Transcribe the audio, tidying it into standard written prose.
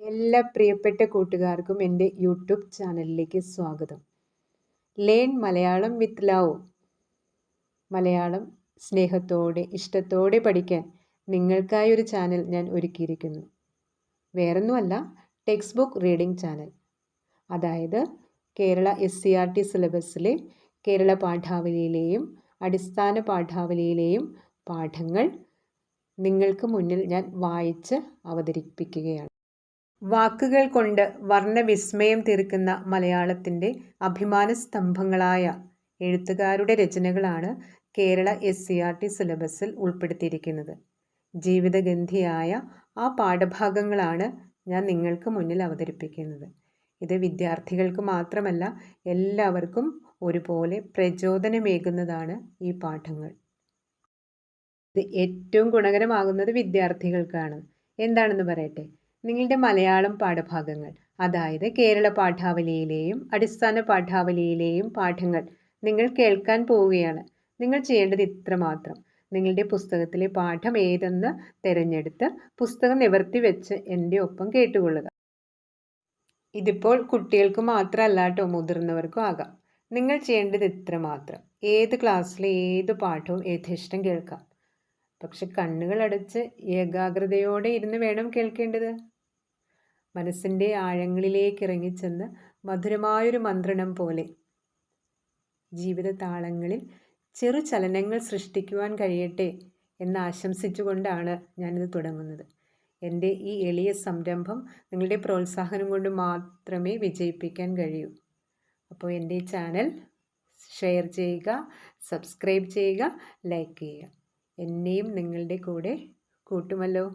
എല്ലാ പ്രിയപ്പെട്ട കൂട്ടുകാർക്കും എൻ്റെ യൂട്യൂബ് ചാനലിലേക്ക് സ്വാഗതം. Learn Malayalam with love. Malayalam സ്നേഹത്തോടെ ഇഷ്ടത്തോടെ പഠിക്കാൻ നിങ്ങൾക്കായി ഒരു ചാനൽ ഞാൻ ഒരുക്കിയിരിക്കുന്നു. വേറൊന്നുമല്ല, ടെക്സ്റ്റ് ബുക്ക് റീഡിംഗ് ചാനൽ. അതായത് കേരള SCERT സിലബസിലെ കേരള പാഠാവലിയിലെയും അടിസ്ഥാന പാഠാവലിയിലെയും പാഠങ്ങൾ നിങ്ങൾക്ക് മുന്നിൽ ഞാൻ വായിച്ച് അവതരിപ്പിക്കുകയാണ്. വാക്കുകൾ കൊണ്ട് വർണ്ണവിസ്മയം തീർക്കുന്ന മലയാളത്തിൻ്റെ അഭിമാന സ്തംഭങ്ങളായ എഴുത്തുകാരുടെ രചനകളാണ് കേരള SCERT സിലബസിൽ ഉൾപ്പെടുത്തിയിരിക്കുന്നത്. ജീവിതഗന്ധിയായ ആ പാഠഭാഗങ്ങളാണ് ഞാൻ നിങ്ങൾക്ക് മുന്നിൽ അവതരിപ്പിക്കുന്നത്. ഇത് വിദ്യാർത്ഥികൾക്ക് മാത്രമല്ല, എല്ലാവർക്കും ഒരുപോലെ പ്രചോദനമേകുന്നതാണ് ഈ പാഠങ്ങൾ. ഇത് ഏറ്റവും ഗുണകരമാകുന്നത് വിദ്യാർത്ഥികൾക്കാണ്. എന്താണെന്ന് പറയട്ടെ. നിങ്ങളുടെ മലയാളം പാഠഭാഗങ്ങൾ, അതായത് കേരള പാഠാവലിയിലെയും അടിസ്ഥാന പാഠാവലിയിലെയും പാഠങ്ങൾ നിങ്ങൾ കേൾക്കാൻ പോവുകയാണ്. നിങ്ങൾ ചെയ്യേണ്ടത് ഇത്രമാത്രം: നിങ്ങളുടെ പുസ്തകത്തിലെ പാഠം ഏതെന്ന് തിരഞ്ഞെടുത്ത് പുസ്തകം നിവർത്തി വെച്ച് എൻ്റെ ഒപ്പം കേട്ടുകൊള്ളുക. ഇതിപ്പോൾ കുട്ടികൾക്ക് മാത്രമല്ല കേട്ടോ, മുതിർന്നവർക്കും ആകാം. നിങ്ങൾ ചെയ്യേണ്ടത് ഇത്രമാത്രം: ഏത് ക്ലാസ്സിലെ ഏത് പാഠവും യഥേഷ്ടം കേൾക്കാം. പക്ഷെ കണ്ണുകൾ അടച്ച് ഏകാഗ്രതയോടെ ഇരുന്ന് വേണം കേൾക്കേണ്ടത്. മനസ്സിൻ്റെ ആഴങ്ങളിലേക്ക് ഇറങ്ങിച്ചെന്ന് മധുരമായൊരു മന്ത്രണം പോലെ ജീവിത താളങ്ങളിൽ ചെറു ചലനങ്ങൾ സൃഷ്ടിക്കുവാൻ കഴിയട്ടെ എന്ന് ആശംസിച്ചുകൊണ്ടാണ് ഞാനിത് തുടങ്ങുന്നത്. എൻ്റെ ഈ എളിയ സംരംഭം നിങ്ങളുടെ പ്രോത്സാഹനം കൊണ്ട് മാത്രമേ വിജയിപ്പിക്കാൻ കഴിയൂ. അപ്പോൾ എൻ്റെ ഈ ചാനൽ ഷെയർ ചെയ്യുക, സബ്സ്ക്രൈബ് ചെയ്യുക, ലൈക്ക് ചെയ്യുക. എന്നെയും നിങ്ങളുടെ കൂടെ കൂട്ടുമല്ലോ.